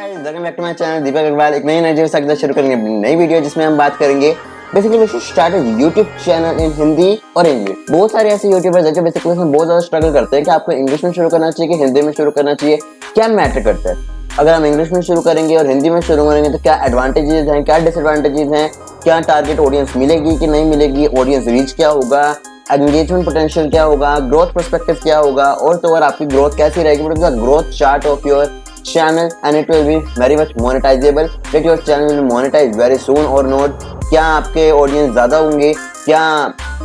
Welcome back to my channel Deepak Agarwal. एक नई energy के साथ शुरू करेंगे अपनी नई वीडियो जिसमें हम बात करेंगे basically we should start a YouTube channel in Hindi और इंग्लिश। बहुत सारे ऐसे यूट्यूबर्स हैं जो बेसिकली इसमें बहुत ज्यादा स्ट्रगल करते हैं कि आपको इंग्लिश में शुरू करना चाहिए कि हिंदी में शुरू करना चाहिए, क्या मैटर करता है। अगर हम इंग्लिश में शुरू करेंगे और हिंदी में शुरू करेंगे तो क्या एडवांटेजेस हैं, क्या डिसएडवांटेजेस हैं, क्या टारगेट ऑडियंस मिलेगी कि नहीं मिलेगी, ऑडियंस रीच क्या होगा, एंगेजमेंट पोटेंशियल क्या होगा, ग्रोथ पर्सपेक्टिव क्या होगा, और तो और आपकी ग्रोथ कैसी रहेगी, growth chart of your channel and it will be very much monetizable, that your channel will monetize very soon or not। क्या आपके ऑडियंस ज़्यादा होंगे, क्या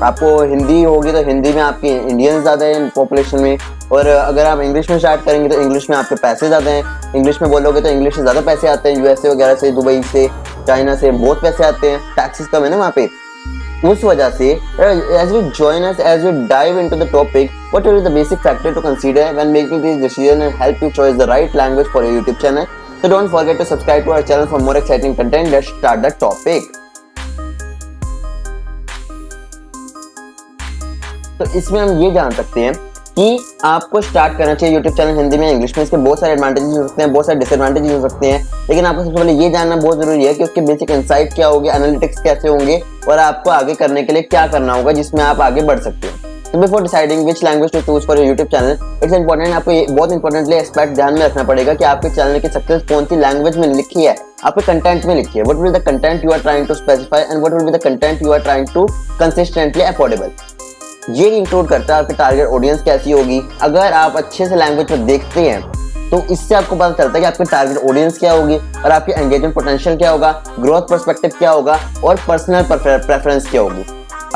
आपको हिंदी होगी तो हिंदी में आपके इंडियंस ज़्यादा हैं पॉपुलेशन में, और अगर आप इंग्लिश में स्टार्ट करेंगे तो इंग्लिश में आपके पैसे ज़्यादा हैं, इंग्लिश में बोलोगे तो इंग्लिश से ज़्यादा पैसे आते हैं, यूएसए वगैरह से, दुबई से, चाइना से बहुत पैसे आते हैं, टैक्सेस कम है ना वहाँ पे। उस वजह से as we join us, as we dive into the topic, what are the basic factor to consider when making this decision and help you choose the right language for your YouTube channel? So don't forget to subscribe to our channel for more exciting content. Let's start the topic. तो इसमें हम ये जान सकते हैं कि आपको start करना चाहिए यूट्यूब चैनल हिंदी में इंग्लिश में। इसके बहुत सारे एडवांटेजेस हो सकते हैं, बहुत सारे डिसएडवांटेजेस हो सकते हैं, लेकिन आपको सबसे पहले ये जानना बहुत जरूरी है कि उसके बेसिक इनसाइट क्या होंगे, एनालिटिक्स कैसे होंगे, और आपको आगे करने के लिए क्या करना होगा जिसमें आप आगे बढ़ सकते हैं। तो before deciding which language to choose for your YouTube channel, it's important, आपको बहुत इंपॉर्टेंटली एस्पेक्ट ध्यान में रखना पड़ेगा कि आपके चैनल की सक्सेस कौन सी लैंग्वेज में लिखी है, आपके कंटेंट में लिखी है। What will the content you are trying to specify and what will be the content you are trying to consistently affordable. ये इंक्लूड करता है आपकी टारगेट ऑडियंस कैसी होगी। अगर आप अच्छे से लैंग्वेज में देखते हैं तो इससे आपको पता चलता है कि आपकी टारगेट ऑडियंस क्या होगी और आपकी एंगेजमेंट पोटेंशियल क्या होगा, ग्रोथ पर्सपेक्टिव क्या होगा, और पर्सनल प्रेफरेंस क्या होगी।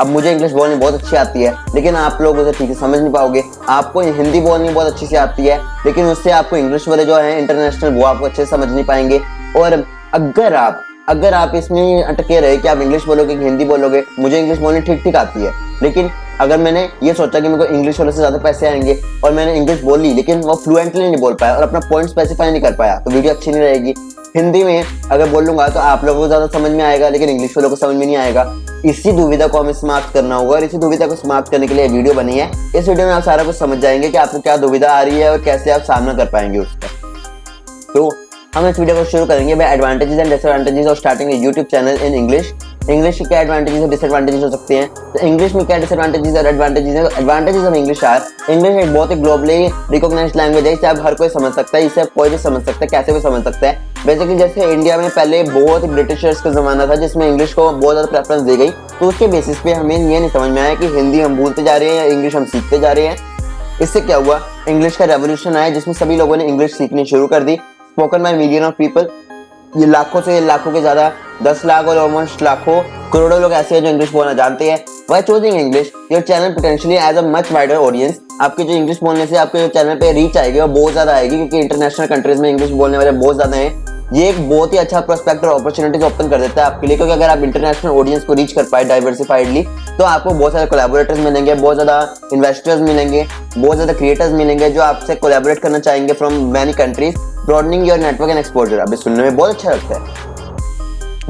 अब मुझे इंग्लिश बोलनी बहुत अच्छी आती है लेकिन आप लोग उसे ठीक से समझ नहीं पाओगे। आपको हिंदी बोलनी बहुत अच्छी से आती है लेकिन उससे आपको इंग्लिश वाले जो है इंटरनेशनल वो आपको अच्छे से समझ नहीं पाएंगे। और अगर आप इसमें अटके रहे कि आप इंग्लिश बोलोगे कि हिंदी बोलोगे, मुझे इंग्लिश बोलनी ठीक ठीक आती है, लेकिन अगर मैंने ये सोचा कि मेरे को इंग्लिश वाले से ज़्यादा पैसे आएंगे और मैंने इंग्लिश बोली लेकिन वो फ्लुएंटली नहीं बोल पाया और अपना पॉइंट स्पेसिफाई नहीं कर पाया तो वीडियो अच्छी नहीं रहेगी। हिंदी में अगर बोलूंगा तो आप लोगों को ज़्यादा समझ में आएगा लेकिन इंग्लिश वालों को समझ में नहीं आएगा। इसी दुविधा को हमें समाप्त करना होगा और इसी दुविधा को समाप्त करने के लिए वीडियो बनी है। इस वीडियो में आप सारा कुछ समझ जाएंगे कि आपको क्या दुविधा आ रही है और कैसे आप सामना कर पाएंगे उसका। तो हम इस वीडियो को शुरू करेंगे by advantages and disadvantages of starting a YouTube channel in English. English के क्या एडवांटेजेस और डिसएडवांटेजेस हो सकते हैं, तो इंग्लिश में क्या डिसएडवांटेजेस और एडवांटेजेस हैं। Advantages of English are, English एक बहुत ही ग्लोबली रिकॉग्नाइज्ड लैंग्वेज है, इसे आप हर कोई समझ सकता है, इसे आप कोई भी समझ सकता है, कैसे भी समझ सकता है। बेसिकली जैसे इंडिया में पहले बहुत ही ब्रिटिशर्स का जमाना था जिसमें इंग्लिश को बहुत ज़्यादा प्रेफरेंस दी गई, तो उसके बेसिस पे हमें ये नहीं समझ में आया कि हिंदी हम भूलते जा रहे हैं या इंग्लिश हम सीखते जा रहे हैं। इससे क्या हुआ, इंग्लिश का रेवोल्यूशन आया जिसमें सभी लोगों ने इंग्लिश सीखनी शुरू कर दी। Spoken by million of people, ये लाखों से लाखों के ज़्यादा 10 लाख और ऑलमोस्ट लाखों करोड़ों लोग ऐसे हैं जो इंग्लिश बोलना जानते हैं। By choosing English your channel potentially as a much wider audience, आपके जो इंग्लिश बोलने से आपके जो चैनल पे रीच आएगी वो बहुत ज़्यादा आएगी क्योंकि इंटरनेशनल कंट्रीज में इंग्लिश बोलने वाले बहुत ज़्यादा हैं। ये एक बहुत ही अच्छा प्रोस्पेक्ट और अपॉर्चुनिटीज ओपन कर देता है आपके लिए, क्योंकि अगर आप इंटरनेशनल ऑडियंस को रीच कर पाए डाइवर्सिफाइडली तो आपको बहुत सारे कोलैबोरेटर्स मिलेंगे, बहुत ज़्यादा इन्वेस्टर्स मिलेंगे, बहुत ज़्यादा क्रिएटर्स मिलेंगे जो आपसे कोलैबोरेट करना चाहेंगे from many countries, broadening your network and exposure. अभी सुनने में बहुत अच्छा लगता है,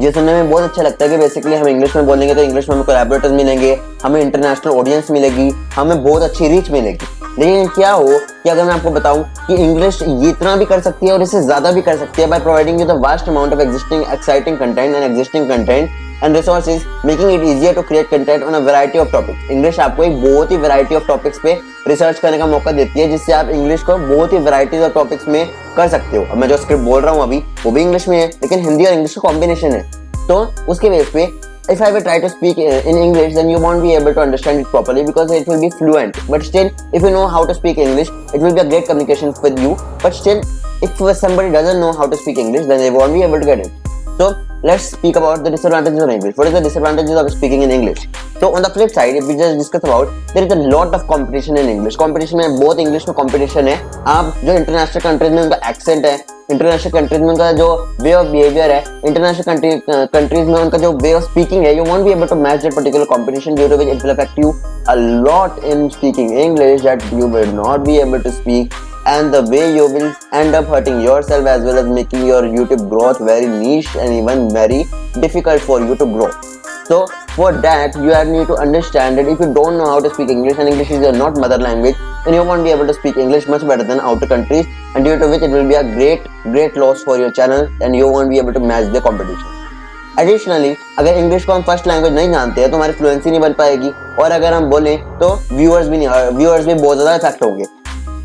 ये सुनने में बहुत अच्छा लगता है कि बेसिकली हम इंग्लिश में बोलेंगे तो इंग्लिश में हमें कोलैबोरेटर्स मिलेंगे, हमें इंटरनेशनल ऑडियंस मिलेगी, हमें बहुत अच्छी रीच मिलेगी। लेकिन क्या हो कि अगर मैं आपको बताऊं कि इंग्लिश ये इतना भी कर सकती है और इससे ज़्यादा भी कर सकती है by providing you the vast amount of existing exciting content and existing content and resources, making it easier to create content on a variety of topics. English आपको एक बहुत ही वैरायटी ऑफ टॉपिक्स पे रिसर्च करने का मौका देती है जिससे आप इंग्लिश को बहुत ही वैरायटीज ऑफ टॉपिक्स में कर सकते हो। अब मैं जो स्क्रिप्ट बोल रहा हूँ अभी वो भी इंग्लिश में है लेकिन हिंदी और इंग्लिश का कॉम्बिनेशन है, तो उसके बेस पे if I will try to speak in English then you won't be able to understand it properly because it will be fluent, but still if you know how to speak English it will be a great communication with you, but still if somebody doesn't know how to speak English then they won't be able to get it. So let's speak about the disadvantages of English. What is the disadvantages of speaking in English? So on the flip side, if we just discuss about, there is a lot of competition in English. Competition में बहुत English में competition है। आप जो international countries में उनका accent है, international countries में उनका जो वे ऑफ बिहेवियर है, इंटरनेशनल कंट्रीज में उनका जो वे ऑफ स्पीकिंग है, you won't be able to match that particular competition due to which it will affect you a lot in speaking English that you will not be able to speak, and the way you will end up hurting yourself as well as making your YouTube growth very niche and even very difficult for you to grow. So For that, you have need to understand that if you don't know how to speak English and English is your not mother language, then you won't be able to speak English much better than outer countries, and due to which it will be a great loss for your channel and you won't be able to match the competition. Additionally, अगर English को हम first language नहीं जानते हैं तो हमारी fluency नहीं बन पाएगी, और अगर हम बोलें तो व्यूअर्स भी बहुत ज़्यादा इफेक्ट होंगे।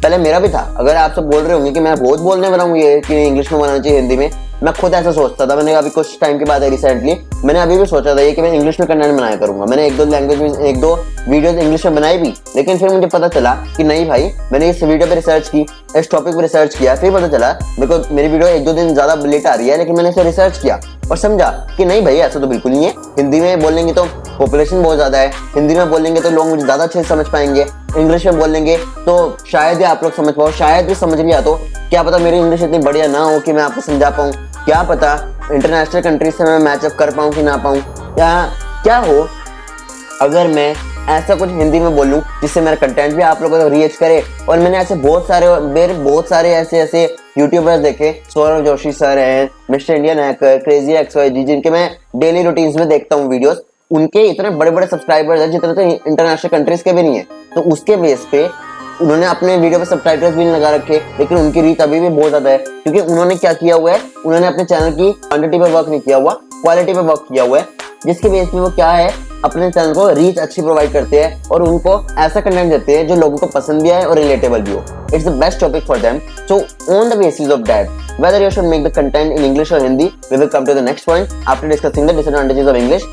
पहले मेरा भी था, अगर आप सब बोल रहे होंगे कि मैं बहुत बोलने वाला हूँ ये कि इंग्लिश में बनाना चाहिए हिंदी में, मैं खुद ऐसा सोचता था। मैंने अभी कुछ टाइम के बाद रिसेंटली मैंने अभी भी सोचा था ये कि मैं इंग्लिश में कंटेंट बनाया करूंगा। मैंने एक दो वीडियोस इंग्लिश में बनाई भी, लेकिन फिर मुझे पता चला कि नहीं भाई, मैंने इस वीडियो पे रिसर्च की, इस टॉपिक पे रिसर्च किया, फिर पता चला मेरे को मेरी वीडियो 1-2 दिन ज्यादा लेट आ रही है, लेकिन मैंने इसे रिसर्च किया और समझा कि नहीं भाई ऐसा तो बिल्कुल नहीं है। हिंदी में बोलेंगे तो पॉपुलेशन बहुत ज्यादा है, हिंदी में बोलेंगे तो लोग मुझे ज्यादा अच्छे से समझ पाएंगे, इंग्लिश में बोलेंगे तो शायद ही आप लोग समझ पाओ, शायद भी समझ लिया तो क्या पता मेरी इंग्लिश इतनी बढ़िया ना हो कि मैं आपको समझा पाऊँ, क्या पता इंटरनेशनल कंट्रीज से मैं मैचअप कर पाऊँ कि ना पाऊँ, या क्या हो अगर मैं ऐसा कुछ हिंदी में बोलूं जिससे मेरा कंटेंट भी आप लोगों को रीच करे। और मैंने ऐसे बहुत सारे ऐसे यूट्यूबर्स देखे, सौरभ जोशी सर हैं, mister Indian hacker, crazy XYZ, जिनके मैं डेली रूटीन्स में देखता हूँ वीडियोस, उनके इतने बड़े बड़े सब्सक्राइबर्स हैं जितने तो इंटरनेशनल कंट्रीज के भी नहीं है। तो उसके बेस पे उन्होंने अपने वीडियो पे सबटाइटल्स भी लगा रखे, लेकिन उनकी रीच अभी भी बहुत ज्यादा है, क्योंकि उन्होंने क्या किया हुआ है, उन्होंने अपने चैनल की क्वांटिटी पे वर्क नहीं किया हुआ, क्वालिटी पे वर्क किया हुआ है, जिसके बेस पे वो क्या है अपने चैनल को रीच अच्छी प्रोवाइड करते हैं और उनको ऐसा कंटेंट देते हैं जो लोगों को पसंद भी आए और रिलेटेबल भी हो। It's the best topic for them. So on the basis of that whether you should make the content in English or Hindi, we will come to the next point after discussing the disadvantages of English.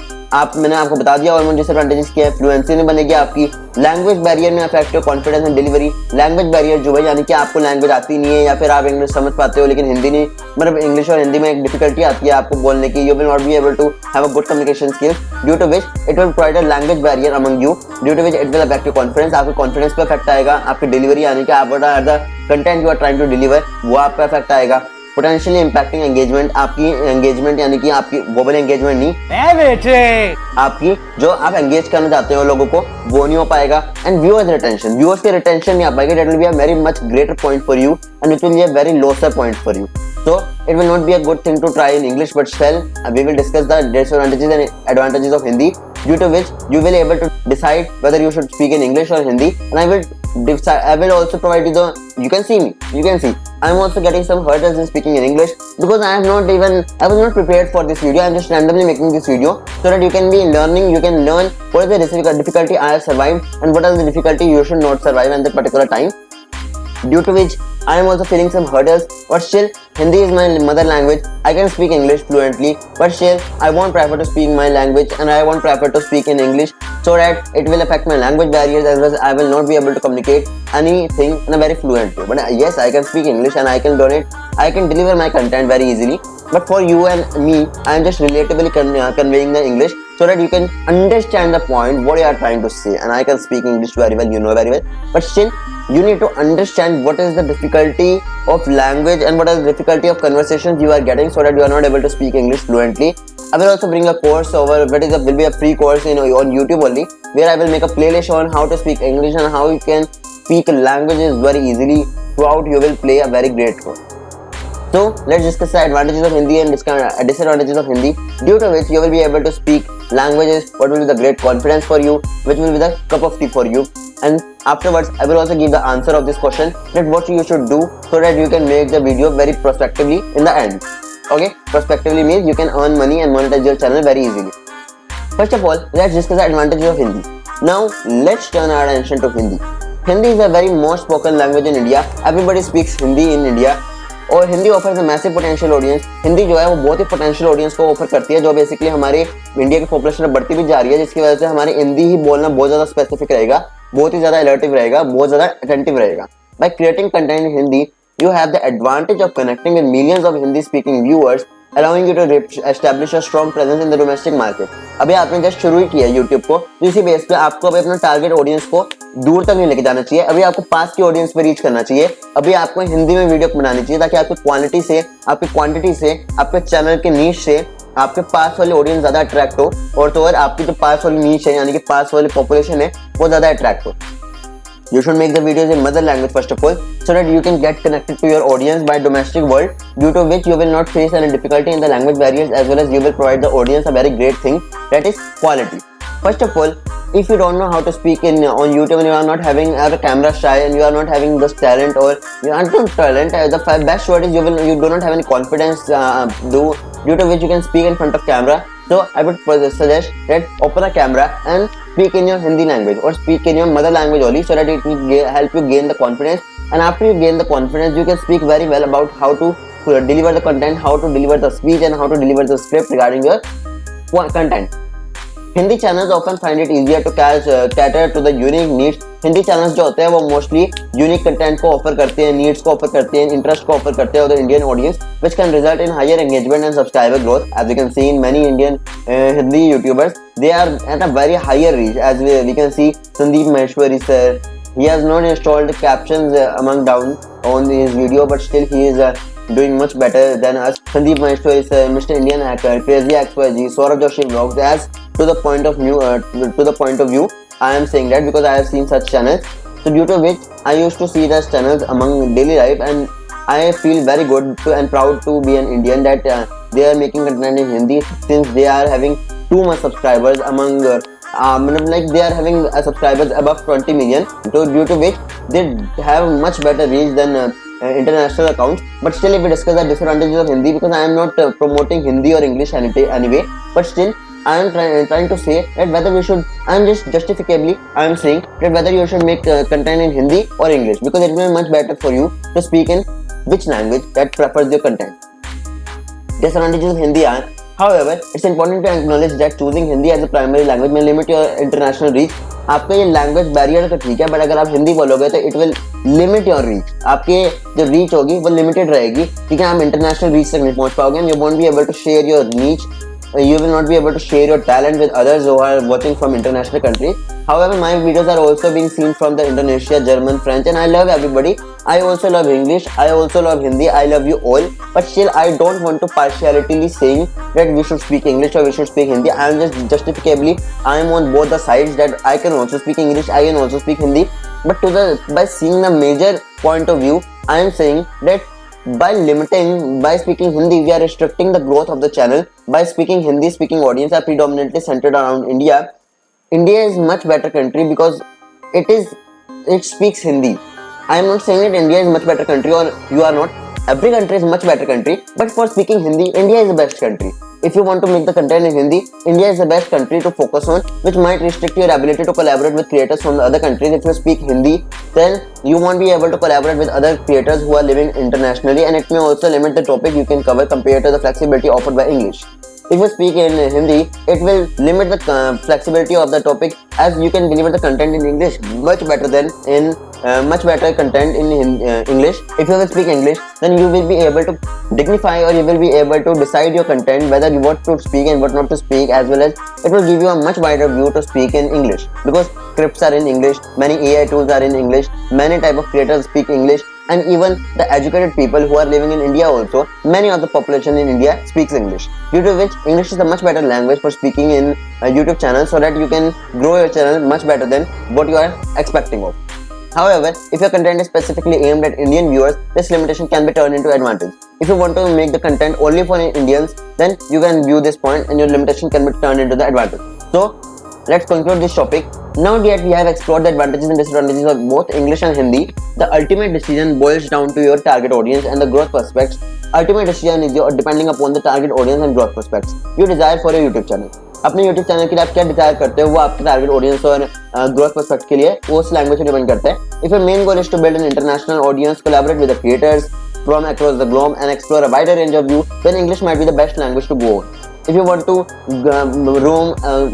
मैंने आपको बता दिया almost disadvantages क्या है। Fluency नहीं बनेगी आपकी, language barrier में अफेक्ट हो confidence and delivery. Language barrier जो है यानी कि आपको लैंग्वेज आती नहीं है या फिर आप इंग्लिश समझ पाते हो लेकिन हिंदी नहीं, मतलब इंग्लिश और हिंदी में एक डिफिकल्टी आती है आपको बोलने की। You will not be able to have a good communication skills due to which it will provide a language barrier among you, due to which it will affect your confidence. आपके confidence पे affect आएगा, आपकी delivery यानी कि आप the content you are trying to deliver वो आप पे अफेक्ट आएगा। पोटेंशियली इंपैक्टिंग एंगेजमेंट, आपकी एंगेजमेंट यानी कि आपकी वर्बल एंगेजमेंट नहीं, आपकी जो आप एंगेज करना चाहते हो लोगों को वो नहीं हो पाएगा। एंड व्यूअर्स रिटेंशन, व्यूअर्स की रिटेंशन नहीं आ पाएगी। That will be a very much greater point for you and it will be a very Losar point for you. So it will not be a good thing to try in English, but still we will discuss the disadvantages and advantages of Hindi, due to which you will able to decide whether you should speak in English or Hindi. And I will also provide you you can see I am also getting some hurdles in speaking in English because I was not prepared for this video. I am just randomly making this video so that you can be learning, you can learn what is the difficulty I have survived and what are the difficulty you should not survive at that particular time, due to which I am also feeling some hurdles. But still, Hindi is my mother language. I can speak English fluently, but still I won't prefer to speak my language and I won't prefer to speak in English so that it will affect my language barriers as well as I will not be able to communicate anything in a very fluent way. But yes, I can speak English and I can deliver my content very easily. But for you and me, I am just relatively conveying the English so that you can understand the point what you are trying to say. And I can speak English very well, you know very well. But still, you need to understand what is the difficulty of language and what is the difficulty of conversations you are getting so that you are not able to speak English fluently. I will also bring a course over, will be a free course on YouTube only, where I will make a playlist on how to speak English and how you can speak languages very easily. Throughout, you will play a very great role. So let's discuss the advantages of Hindi and disadvantages of Hindi, due to which you will be able to speak languages, what will be the great confidence for you, which will be the cup of tea for you. And afterwards, I will also give the answer of this question, that what you should do so that you can make the video very prospectively in the end. Okay, prospectively means you can earn money and monetize your channel very easily. First of all, let's discuss the advantages of Hindi. Now, let's turn our attention to Hindi. Hindi is a very most spoken language in India. Everybody speaks Hindi in India. और Hindi offers a massive potential audience. Hindi जो है वो बहुत ही potential audience को offer करती है, जो basically हमारे इंडिया की पॉपुलेशन बढ़ती भी जा रही है, जिसकी वजह से हमारे हिंदी ही बोलना बहुत ज्यादा स्पेसिफिक रहेगा, बहुत ही ज्यादा अलर्टिव रहेगा, बहुत ज्यादा अटेंटिव रहेगा। By creating content in Hindi, you have the advantage of connecting with millions of Hindi speaking viewers, allowing you to establish a strong presence in the domestic market. अभी आपने जस्ट शुरू ही किया YouTube को, तो इसी बेस पे आपको अभी अपना टारगेट ऑडियंस को दूर तक नहीं लेके जाना चाहिए, अभी आपको पास की ऑडियंस पे रीच करना चाहिए। अभी आपको हिंदी में वीडियो बनानी चाहिए ताकि आपकी क्वालिटी से, आपकी क्वांटिटी से, आपके चैनल के नीश से आपके पास वाली ऑडियंस ज्यादा अट्रैक्ट हो, और तो और आपकी जो पास वाली नीश है यानी कि पास वाली पॉपुलेशन है वो ज्यादा अट्रैक्ट हो। You should make the videos in mother language first of all, so that you can get connected to your audience by domestic world, due to which you will not face any difficulty in the language barriers, as well as you will provide the audience a very great thing that is quality. First of all, if you don't know how to speak in on YouTube and you are not having a camera shy and you are not having this talent, or you are not talent, the best word is you do not have any confidence due to which you can speak in front of camera. So I would suggest that open a camera and speak in your Hindi language or speak in your mother language only, so that it will help you gain the confidence. And after you gain the confidence, you can speak very well about how to deliver the content, how to deliver the speech, and how to deliver the script regarding your content. Hindi channels often find it easier to cater to the unique needs. Hindi channels जो होते हैं वो mostly unique content को offer करते हैं, needs को offer करते हैं, इंटरेस्ट को ऑफर करते हैं the Indian audience, which can result in higher engagement and subscriber growth. As you can see in many Indian Hindi YouTubers, they are at a very higher reach. As we can see Sandeep Maheshwari sir, he has not installed captions among down on his video, but still he is doing much better than us. Sandeep Maheshwari sir, Mr. Indian Hacker, Crazy XYZ, Saurabh Joshi Vlogs. As to the point of view, I am saying that because I have seen such channels. So due to which I used to see those channels among daily life, and I feel very good and proud to be an Indian that they are making content in Hindi, since they are having too much subscribers among. Like they are having subscribers above 20 million, so due to which they have much better reach than international accounts. But still, if we discuss the disadvantages of Hindi, because I am not promoting Hindi or English anyway, but still I am trying to say that whether we should, I am just justifiably I am saying that whether you should make content in Hindi or English, because it will be much better for you to speak in which language that prefers your content. Disadvantages of Hindi are, however, it's important to acknowledge that choosing Hindi as a primary language may limit your international reach. आपका ये language barrier तो ठीक है, but अगर आप हिंदी बोलोगे तो it will limit your reach. आपके जो रीच होगी वो लिमिटेड रहेगी, ठीक है. आप इंटरनेशनल रीच तक नहीं पहुंच पाओगे, and you won't be able to share your niche. You will not be able to share your talent with others who are watching from international countries. However, my videos are also being seen from the Indonesia, German, French, and I love everybody. I also love English, I also love Hindi, I love you all. But still, I don't want to partially saying that we should speak English or we should speak Hindi. I am just justifiably, I am on both the sides, that I can also speak English, I can also speak Hindi. But by seeing the major point of view, I am saying that by speaking Hindi, we are restricting the growth of the channel. By speaking Hindi, speaking audience are predominantly centered around India. India is much better country because it speaks Hindi. I am not saying that India is much better country or you are not. Every country is much better country, but for speaking Hindi, India is the best country. If you want to make the content in Hindi, India is the best country to focus on, which might restrict your ability to collaborate with creators from the other countries. If you speak Hindi, then you won't be able to collaborate with other creators who are living internationally, and it may also limit the topic you can cover compared to the flexibility offered by English. If you speak in Hindi, it will limit the flexibility of the topic, as you can deliver the content in English much better than in much better content in English. If you will speak English, then you will be able to dignify, or you will be able to decide your content, whether you want to speak and what not to speak, as well as it will give you a much wider view to speak in English, because scripts are in English, many AI tools are in English, many type of creators speak English, and even the educated people who are living in India also, many of the population in India speaks English, due to which English is a much better language for speaking in a YouTube channel, so that you can grow your channel much better than what you are expecting of. However, if your content is specifically aimed at Indian viewers, this limitation can be turned into advantage. If you want to make the content only for Indians, then you can view this point and your limitation can be turned into the advantage. So, let's conclude this topic. Now that we have explored the advantages and disadvantages of both English and Hindi, the ultimate decision boils down to your target audience and the growth prospects. Ultimate decision is your depending upon the target audience and growth prospects you desire for your YouTube channel. अपने YouTube channel के लिए आप क्या desire करते हो, वो आपके target audience और ग्रोथ पर्सपेक्ट के लिए वो उस लैंग्वेज पे डिपेंड करता है. If your main goal is to build an international audience, collaborate with the creators from across the globe and explore a wider range of view, then English might be the best language to go on. If you want to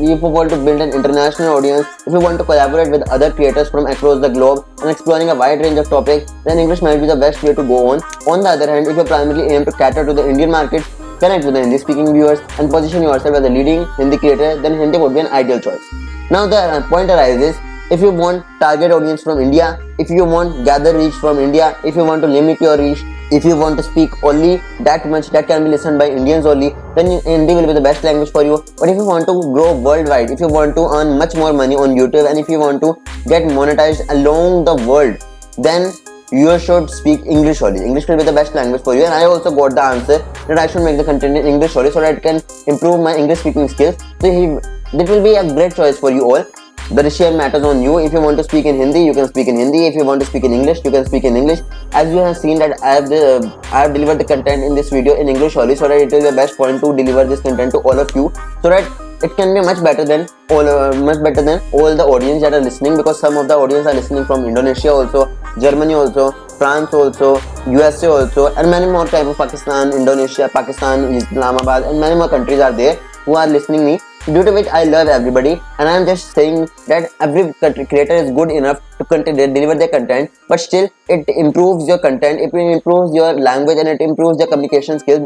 if you want to build an international audience, if you want to collaborate with other creators from across the globe and exploring a wide range of topics, then English might be the best way to go on. On the other hand, if you primarily aim to cater to the Indian market, connect with the Hindi speaking viewers and position yourself as a leading Hindi creator, then Hindi would be an ideal choice. Now the point arises, if you want target audience from India, if you want gather reach from India, if you want to limit your reach, if you want to speak only that much that can be listened by Indians only, then Hindi will be the best language for you. But if you want to grow worldwide, if you want to earn much more money on YouTube, and if you want to get monetized along the world, then you should speak English only. English will be the best language for you, and I also got the answer that I should make the content in English only so that it can improve my English speaking skills. So that will be a great choice for you all. The decision matters on you. If you want to speak in Hindi, you can speak in Hindi. If you want to speak in English, you can speak in English. As you have seen that I have delivered the content in this video in English only, so that it is the best point to deliver this content to all of you, so that it can be much better than all the audience that are listening, because some of the audience are listening from Indonesia also, Germany also, France also, USA also, and many more type of Pakistan, Indonesia, Pakistan, Islamabad, and many more countries are there who are listening me. Due to which I love everybody, and I am just saying that every creator is good enough to deliver their content, but still it improves your content, it improves your language, and it improves your communication skills.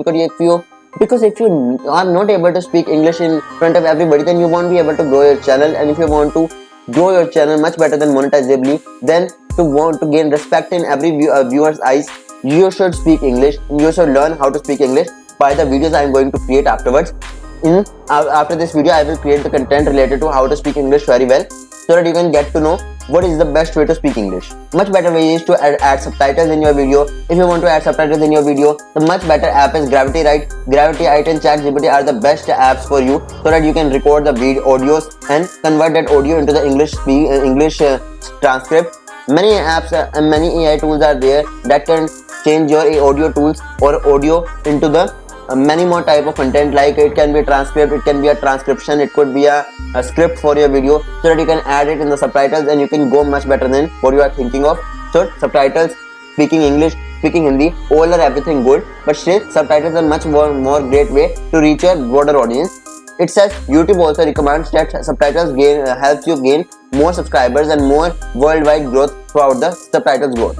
Because if you are not able to speak English in front of everybody, then you won't be able to grow your channel. And if you want to grow your channel much better than monetizably, then to gain respect in every viewer's eyes, you should speak English. You should learn how to speak English by the videos I am going to create afterwards. After this video, I will create the content related to how to speak English very well, so that you can get to know what is the best way to speak English. Much better way is to add subtitles in your video. If you want to add subtitles in your video, the much better app is Gravity, right? Gravity, and ChatGPT are the best apps for you, so that you can record the audios and convert that audio into the English transcript. Many apps and many AI tools are there that can change your audio tools or audio into the many more type of content. Like it can be a transcript, it can be a transcription, it could be a script for your video, so that you can add it in the subtitles and you can go much better than what you are thinking of. So subtitles, speaking English, speaking Hindi, all are everything good, but still subtitles are much more great way to reach your broader audience. It says YouTube also recommends that subtitles helps you gain more subscribers and more worldwide growth throughout the subtitles growth.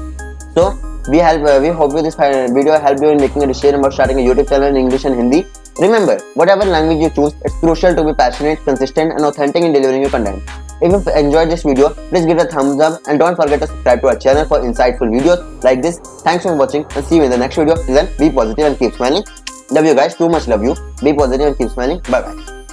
So we hope this video helped you in making a decision about starting a YouTube channel in English and Hindi. Remember, whatever language you choose, it's crucial to be passionate, consistent, and authentic in delivering your content. If you enjoyed this video, please give it a thumbs up and don't forget to subscribe to our channel for insightful videos like this. Thanks for watching and see you in the next video. Till then, be positive and keep smiling. Love you guys, too much love you. Be positive and keep smiling. Bye bye.